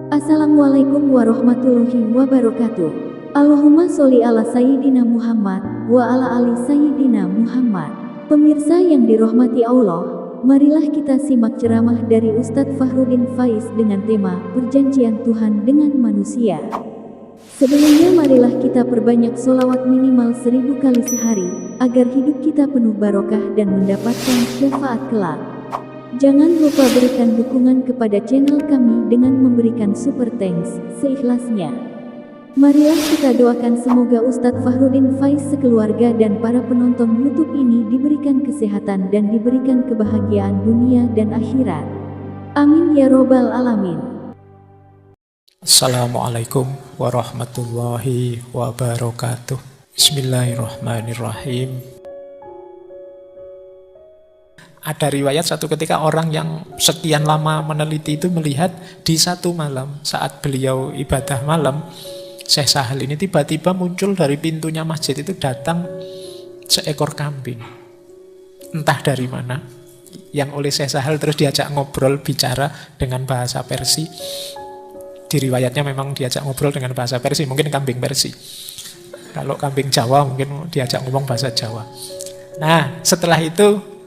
Assalamualaikum warahmatullahi wabarakatuh. Allahumma sholli ala Sayyidina Muhammad wa ala ali Sayyidina Muhammad. Pemirsa yang dirahmati Allah, marilah kita simak ceramah dari Ustadz Fahrudin Faiz dengan tema Perjanjian Tuhan dengan Manusia. Sebelumnya marilah kita perbanyak sholawat minimal 1000 kali sehari, agar hidup kita penuh barokah dan mendapatkan syafaat kelak. Jangan lupa berikan dukungan kepada channel kami dengan memberikan super thanks seikhlasnya. Marilah kita doakan semoga Ustadz Fahrudin Faiz sekeluarga dan para penonton YouTube ini diberikan kesehatan dan diberikan kebahagiaan dunia dan akhirat. Amin ya robbal alamin. Assalamualaikum warahmatullahi wabarakatuh. Bismillahirrahmanirrahim. Ada riwayat satu ketika orang yang sekian lama meneliti itu melihat di satu malam saat beliau ibadah malam, Syekh Sahal ini tiba-tiba muncul dari pintunya masjid itu datang seekor kambing. Entah dari mana. Yang oleh Syekh Sahal terus diajak ngobrol bicara dengan bahasa Persia. Di riwayatnya memang diajak ngobrol dengan bahasa Persia, mungkin kambing Persia. Kalau kambing Jawa mungkin diajak ngomong bahasa Jawa. Nah, setelah itu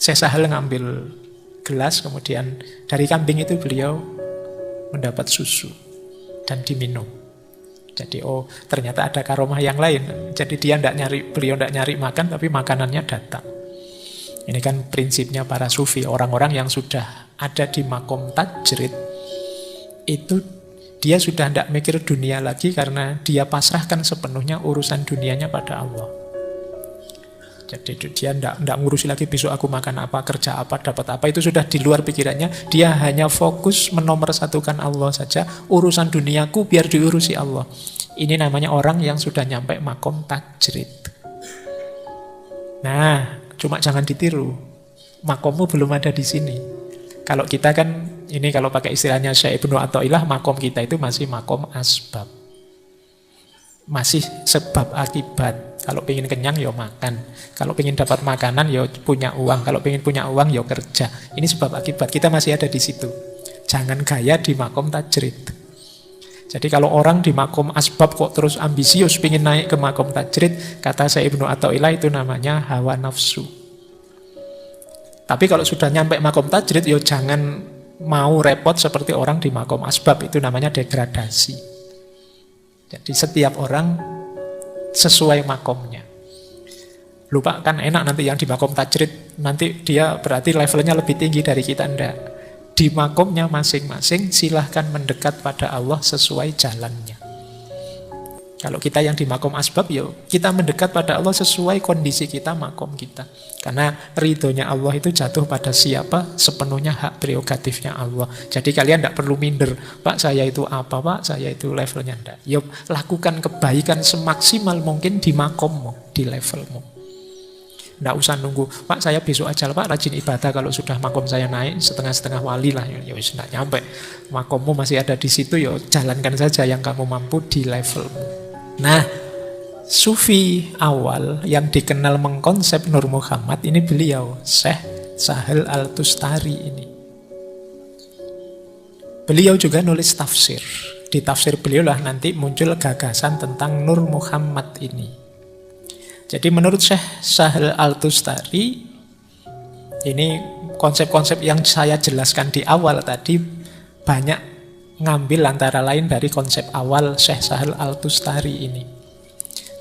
Syekh Sahal ngambil gelas, kemudian dari kambing itu beliau mendapat susu dan diminum. Jadi ternyata ada karomah yang lain. Jadi beliau tidak nyari makan, tapi makanannya datang. Ini kan prinsipnya para sufi, orang-orang yang sudah ada di makom tajrid, itu dia sudah tidak mikir dunia lagi karena dia pasrahkan sepenuhnya urusan dunianya pada Allah. Jadi dia tidak ngurusi lagi besok aku makan apa, kerja apa, dapat apa. Itu sudah di luar pikirannya. Dia hanya fokus menomorsatukan Allah saja. Urusan duniaku biar diurusi Allah. Ini namanya orang yang sudah nyampe makom tajrid. Nah, cuma jangan ditiru. Makommu belum ada di sini. Kalau kita kan, ini kalau pakai istilahnya Syekh Ibnu Athaillah, makom kita itu masih makom asbab. Masih sebab akibat. Kalau pengen kenyang, ya makan. Kalau pengen dapat makanan, ya punya uang. Kalau pengen punya uang, ya kerja. Ini sebab akibat. Kita masih ada di situ. Jangan gaya di makom tajrid. Jadi kalau orang di makom asbab kok terus ambisius pengen naik ke makom tajrid, kata Syekh Ibnu Athaillah itu namanya hawa nafsu. Tapi kalau sudah nyampe makom tajrid, ya jangan mau repot seperti orang di makom asbab. Itu namanya degradasi. Jadi setiap orang sesuai makomnya. Lupa kan enak nanti yang di makom tajrid, nanti dia berarti levelnya lebih tinggi dari kita. Enggak. Di makomnya masing-masing silahkan mendekat pada Allah sesuai jalannya. Kalau kita yang di makom asbab, yuk kita mendekat pada Allah sesuai kondisi kita, makom kita. Karena ridhonya Allah itu jatuh pada siapa, sepenuhnya hak prerogatifnya Allah. Jadi kalian tidak perlu minder, Pak saya itu apa, Pak saya itu levelnya enggak. Yuk lakukan kebaikan semaksimal mungkin di makommu, di levelmu. Tidak usah nunggu, Pak saya besok aja Pak rajin ibadah, kalau sudah makom saya naik setengah-setengah wali lah, ya wis tidak nyampe. Makommu masih ada di situ, ya jalankan saja yang kamu mampu di levelmu. Nah, Sufi awal yang dikenal mengkonsep Nur Muhammad ini beliau, Syekh Sahal Al-Tustari ini. Beliau juga nulis tafsir. Di tafsir beliau lah nanti muncul gagasan tentang Nur Muhammad ini. Jadi menurut Syekh Sahal Al-Tustari, ini konsep-konsep yang saya jelaskan di awal tadi banyak ngambil antara lain dari konsep awal Syekh Sahal Al-Tustari ini.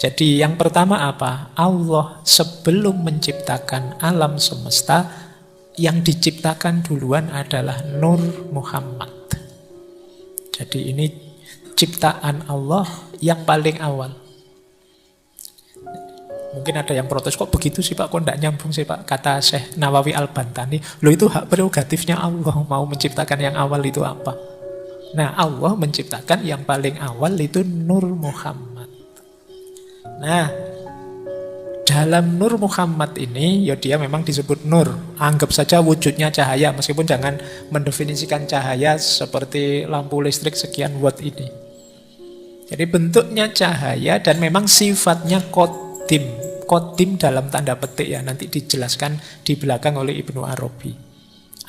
Jadi yang pertama apa? Allah sebelum menciptakan alam semesta, yang diciptakan duluan adalah Nur Muhammad. Jadi ini ciptaan Allah yang paling awal. Mungkin ada yang protes, kok begitu sih Pak, kok tidak nyambung sih Pak? Kata Syekh Nawawi Al-Bantani, loh itu hak prerogatifnya Allah, mau menciptakan yang awal itu apa? Nah, Allah menciptakan yang paling awal itu Nur Muhammad. Nah, dalam Nur Muhammad ini, ya dia memang disebut Nur. Anggap saja wujudnya cahaya, meskipun jangan mendefinisikan cahaya seperti lampu listrik sekian watt ini. Jadi bentuknya cahaya dan memang sifatnya qadim. Qadim dalam tanda petik ya, nanti dijelaskan di belakang oleh Ibnu Arabi.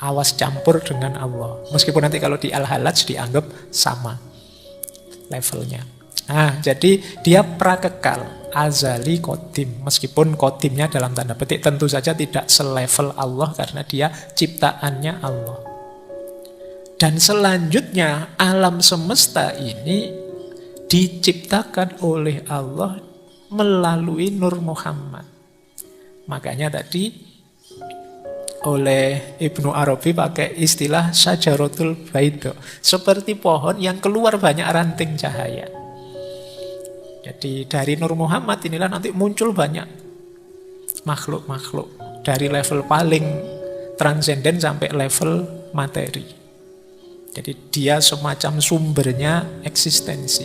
Awas campur dengan Allah. Meskipun nanti kalau di Al-Halaj dianggap sama levelnya. Nah, jadi dia prakekal, azali, qadim. Meskipun qadimnya dalam tanda petik tentu saja tidak selevel Allah karena dia ciptaannya Allah. Dan selanjutnya alam semesta ini diciptakan oleh Allah melalui Nur Muhammad. Makanya tadi oleh Ibnu Arabi pakai istilah syajaratul baida, seperti pohon yang keluar banyak ranting cahaya. Jadi dari Nur Muhammad inilah nanti muncul banyak makhluk-makhluk dari level paling transenden sampai level materi. Jadi dia semacam sumbernya eksistensi.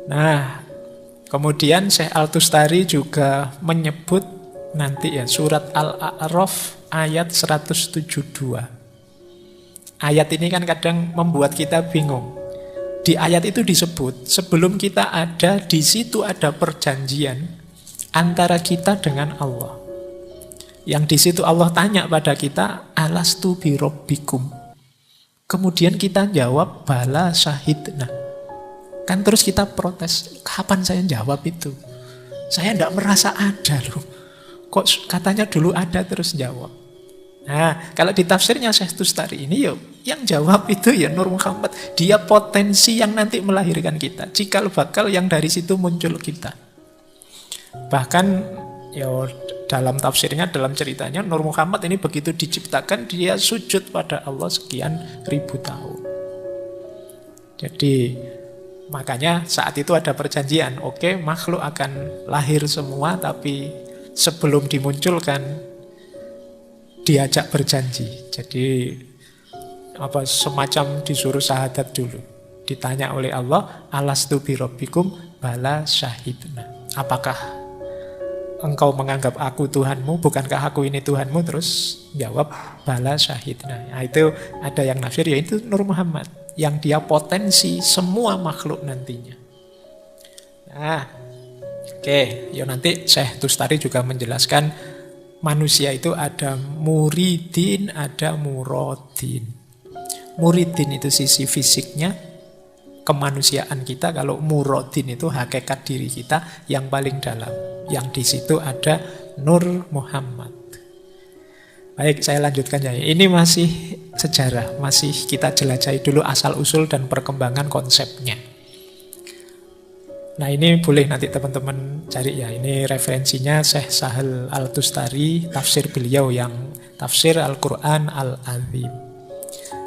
Nah, kemudian Syekh Al-Tustari juga menyebut nanti ya surat Al-A'raf ayat 172. Ayat ini kan kadang membuat kita bingung. Di ayat itu disebut sebelum kita ada, di situ ada perjanjian antara kita dengan Allah. Yang di situ Allah tanya pada kita, alastu bi rabbikum. Kemudian kita jawab bala syahidna. Kan terus kita protes, kapan saya jawab itu? Saya tidak merasa ada loh. Kok katanya dulu ada terus jawab. Nah, kalau di tafsirnya Syekh Tustari ini yang jawab itu ya Nur Muhammad. Dia potensi yang nanti melahirkan kita. Cikal bakal yang dari situ muncul kita. Bahkan ya dalam tafsirnya, dalam ceritanya Nur Muhammad ini begitu diciptakan dia sujud pada Allah sekian ribu tahun. Jadi makanya saat itu ada perjanjian. Oke, makhluk akan lahir semua tapi sebelum dimunculkan diajak berjanji. Jadi semacam disuruh syahadat dulu. Ditanya oleh Allah, alastu bi rabbikum bala syahidna. Apakah engkau menganggap aku Tuhanmu? Bukankah aku ini Tuhanmu? Terus jawab bala syahidna. Nah, itu ada yang nafsir yaitu Nur Muhammad yang dia potensi semua makhluk nantinya. Nah, oke, nanti Syekh Tustari juga menjelaskan manusia itu ada muridin, ada murodin. Muridin itu sisi fisiknya, kemanusiaan kita. Kalau murodin itu hakikat diri kita yang paling dalam. Yang di situ ada Nur Muhammad. Baik, saya lanjutkan ya. Ini masih sejarah, masih kita jelajahi dulu asal-usul dan perkembangan konsepnya. Nah, ini boleh nanti teman-teman cari ya. Ini referensinya Syekh Sahal Al-Tustari, tafsir beliau yang tafsir Al-Quran Al-Azim.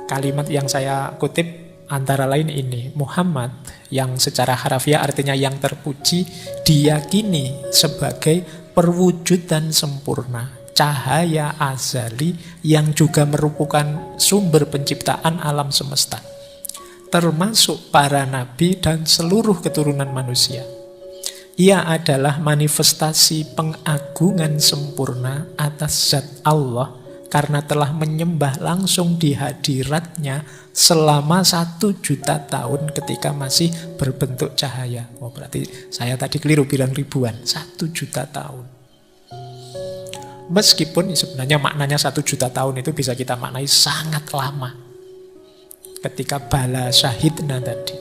Kalimat yang saya kutip antara lain ini, Muhammad yang secara harafiah artinya yang terpuji, diyakini sebagai perwujudan sempurna, cahaya azali yang juga merupakan sumber penciptaan alam semesta, termasuk para nabi dan seluruh keturunan manusia. Ia adalah manifestasi pengagungan sempurna atas zat Allah karena telah menyembah langsung di hadiratnya selama 1 juta tahun ketika masih berbentuk cahaya. Oh, berarti saya tadi keliru bilang ribuan, 1 juta tahun. Meskipun sebenarnya maknanya 1 juta tahun itu bisa kita maknai sangat lama. Ketika bala syahidna tadi.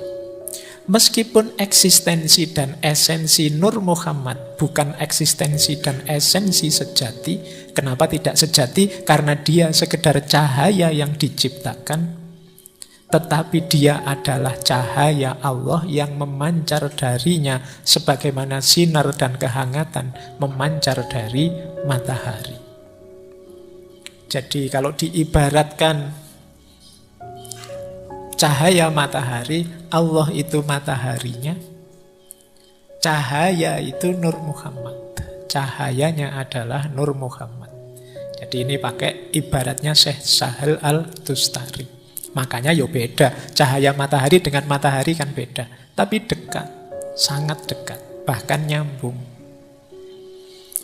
Meskipun eksistensi dan esensi Nur Muhammad bukan eksistensi dan esensi sejati. Kenapa tidak sejati? Karena dia sekedar cahaya yang diciptakan. Tetapi dia adalah cahaya Allah yang memancar darinya sebagaimana sinar dan kehangatan memancar dari matahari. Jadi kalau diibaratkan cahaya matahari, Allah itu mataharinya. Cahaya itu Nur Muhammad. Cahayanya adalah Nur Muhammad. Jadi ini pakai ibaratnya Syekh Sahal Al-Tustari. Makanya beda. Cahaya matahari dengan matahari kan beda. Tapi dekat. Sangat dekat. Bahkan nyambung.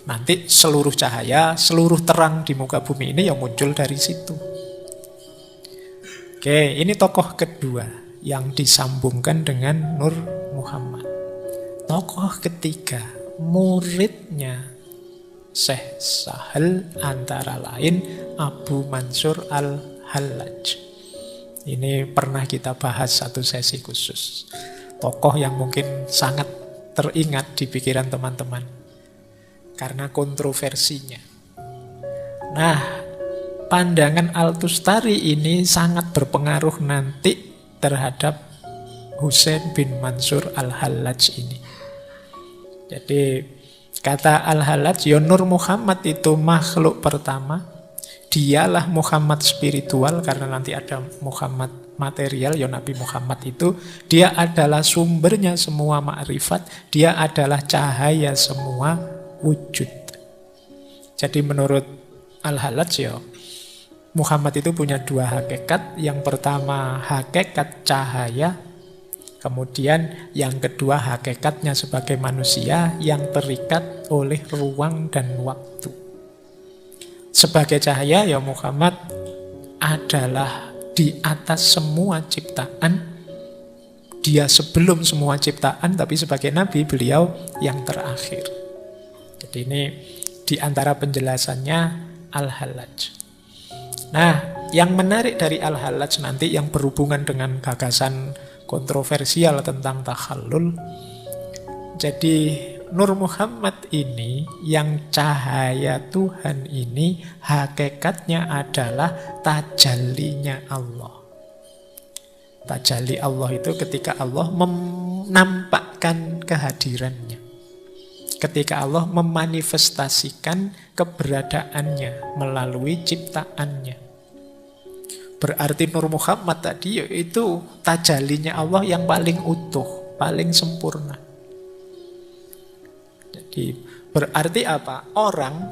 Nanti seluruh cahaya, seluruh terang di muka bumi ini yang muncul dari situ. Oke, ini tokoh kedua yang disambungkan dengan Nur Muhammad. Tokoh ketiga, muridnya Syekh Sahal antara lain Abu Mansur Al-Hallaj. Ini pernah kita bahas satu sesi khusus. Tokoh yang mungkin sangat teringat di pikiran teman-teman karena kontroversinya. Nah, pandangan Al-Tustari ini sangat berpengaruh nanti terhadap Husain bin Mansur Al-Hallaj ini. Jadi kata Al-Hallaj, ya Nur Muhammad itu makhluk pertama, dialah Muhammad spiritual, karena nanti ada Muhammad material, ya Nabi Muhammad itu, dia adalah sumbernya semua ma'rifat, dia adalah cahaya semua wujud. Jadi menurut Al-Hallaj ya, Muhammad itu punya dua hakikat. Yang pertama hakikat cahaya, kemudian yang kedua hakikatnya sebagai manusia yang terikat oleh ruang dan waktu. Sebagai cahaya ya Muhammad adalah di atas semua ciptaan. Dia sebelum semua ciptaan, tapi sebagai nabi beliau yang terakhir. Jadi ini di antara penjelasannya Al-Hallaj. Nah, yang menarik dari Al-Hallaj nanti yang berhubungan dengan gagasan kontroversial tentang takhallul. Jadi Nur Muhammad ini, yang cahaya Tuhan ini, hakikatnya adalah tajallinya Allah. Tajalli Allah itu ketika Allah menampakkan kehadirannya. Ketika Allah memanifestasikan keberadaannya melalui ciptaannya. Berarti Nur Muhammad tadi yaitu tajallinya Allah yang paling utuh, paling sempurna. Jadi berarti apa? Orang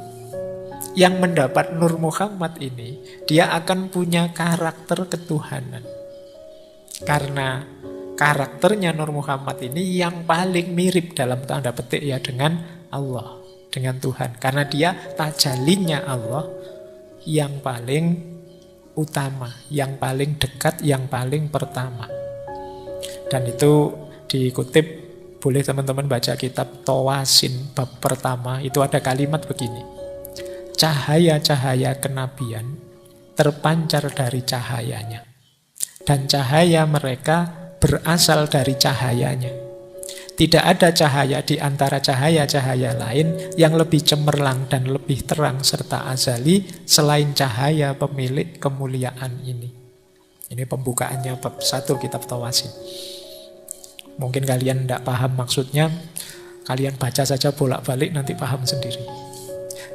yang mendapat Nur Muhammad ini, dia akan punya karakter ketuhanan. Karena karakternya Nur Muhammad ini yang paling mirip dalam tanda petik ya dengan Allah, dengan Tuhan. Karena dia tajallinya Allah yang paling utama, yang paling dekat, yang paling pertama. Dan itu dikutip, boleh teman-teman baca kitab Tawasin bab pertama, itu ada kalimat begini: cahaya-cahaya kenabian terpancar dari cahayanya, dan cahaya mereka berasal dari cahayanya. Tidak ada cahaya di antara cahaya-cahaya lain yang lebih cemerlang dan lebih terang serta azali selain cahaya pemilik kemuliaan ini. Ini pembukaannya bab 1 kitab Tawasin. Mungkin kalian tidak paham maksudnya, kalian baca saja bolak-balik nanti paham sendiri.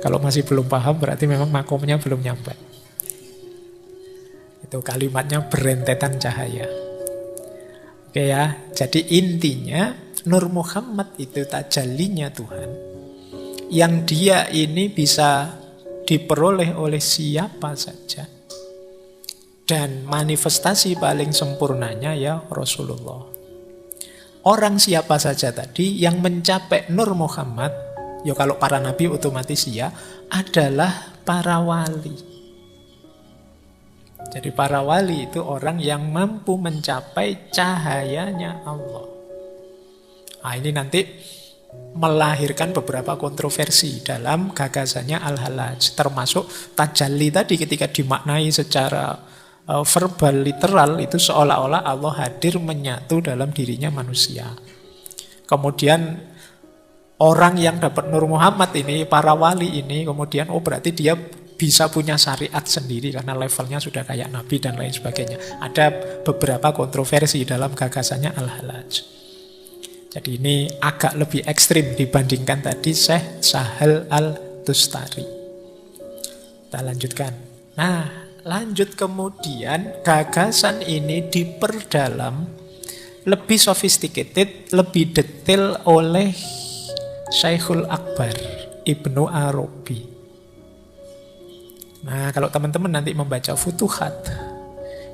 Kalau masih belum paham berarti memang makomnya belum nyampe. Itu kalimatnya berentetan cahaya. Oke ya, jadi intinya Nur Muhammad itu tajallinya Tuhan, yang dia ini bisa diperoleh oleh siapa saja. Dan manifestasi paling sempurnanya ya Rasulullah. Orang siapa saja tadi yang mencapai Nur Muhammad, ya kalau para nabi otomatis ya, adalah para wali. Jadi para wali itu orang yang mampu mencapai cahayanya Allah. Nah, ini nanti melahirkan beberapa kontroversi dalam gagasannya Al-Hallaj. Termasuk tajalli tadi ketika dimaknai secara verbal, literal, itu seolah-olah Allah hadir menyatu dalam dirinya manusia. Kemudian orang yang dapat Nur Muhammad ini, para wali ini, kemudian berarti dia bisa punya syariat sendiri karena levelnya sudah kayak Nabi dan lain sebagainya. Ada beberapa kontroversi dalam gagasannya Al-Hallaj. Jadi ini agak lebih ekstrim dibandingkan tadi Syekh Sahal Al-Tustari. Kita lanjutkan. Nah, lanjut kemudian gagasan ini diperdalam lebih sophisticated, lebih detail oleh Syekhul Akbar Ibnu Arabi. Nah, kalau teman-teman nanti membaca Futuhat,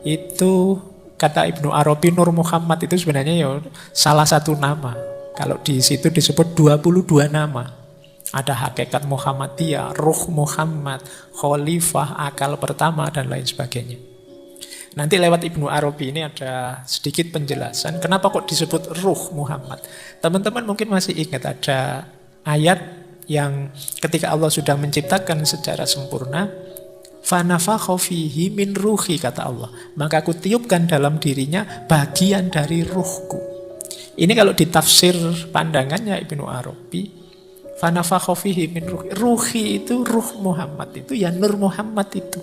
itu kata Ibnu Arabi, Nur Muhammad itu sebenarnya ya salah satu nama. Kalau di situ disebut 22 nama. Ada hakikat Muhammadiyah, Ruh Muhammad, Khalifah, akal pertama, dan lain sebagainya. Nanti lewat Ibnu Arabi ini ada sedikit penjelasan kenapa kok disebut Ruh Muhammad. Teman-teman mungkin masih ingat ada ayat yang ketika Allah sudah menciptakan secara sempurna, fanafakha fihi min ruhi, kata Allah, maka aku tiupkan dalam dirinya bagian dari ruhku. Ini kalau ditafsir pandangannya Ibnu Arabi, fanafakha fihi min ruhi, ruhi itu ruh Muhammad, itu ya nur Muhammad itu.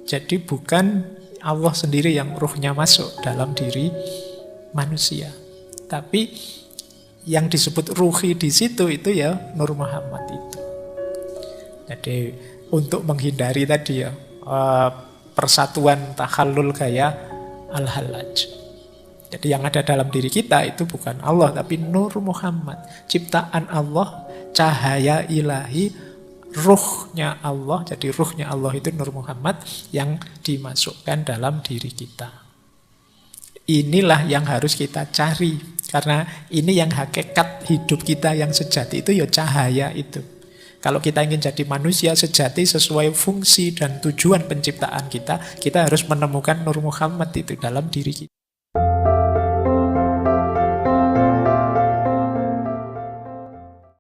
Jadi bukan Allah sendiri yang ruhnya masuk dalam diri manusia, tapi yang disebut ruhi di situ itu ya nur Muhammad itu. Jadi untuk menghindari tadi ya persatuan takhallul gaya al-halaj. Jadi yang ada dalam diri kita itu bukan Allah, tapi nur Muhammad, ciptaan Allah, cahaya ilahi, ruhnya Allah. Jadi ruhnya Allah itu nur Muhammad yang dimasukkan dalam diri kita. Inilah yang harus kita cari, karena ini yang hakikat hidup kita yang sejati itu ya cahaya itu. Kalau kita ingin jadi manusia sejati sesuai fungsi dan tujuan penciptaan kita, kita harus menemukan nur Muhammad itu dalam diri kita.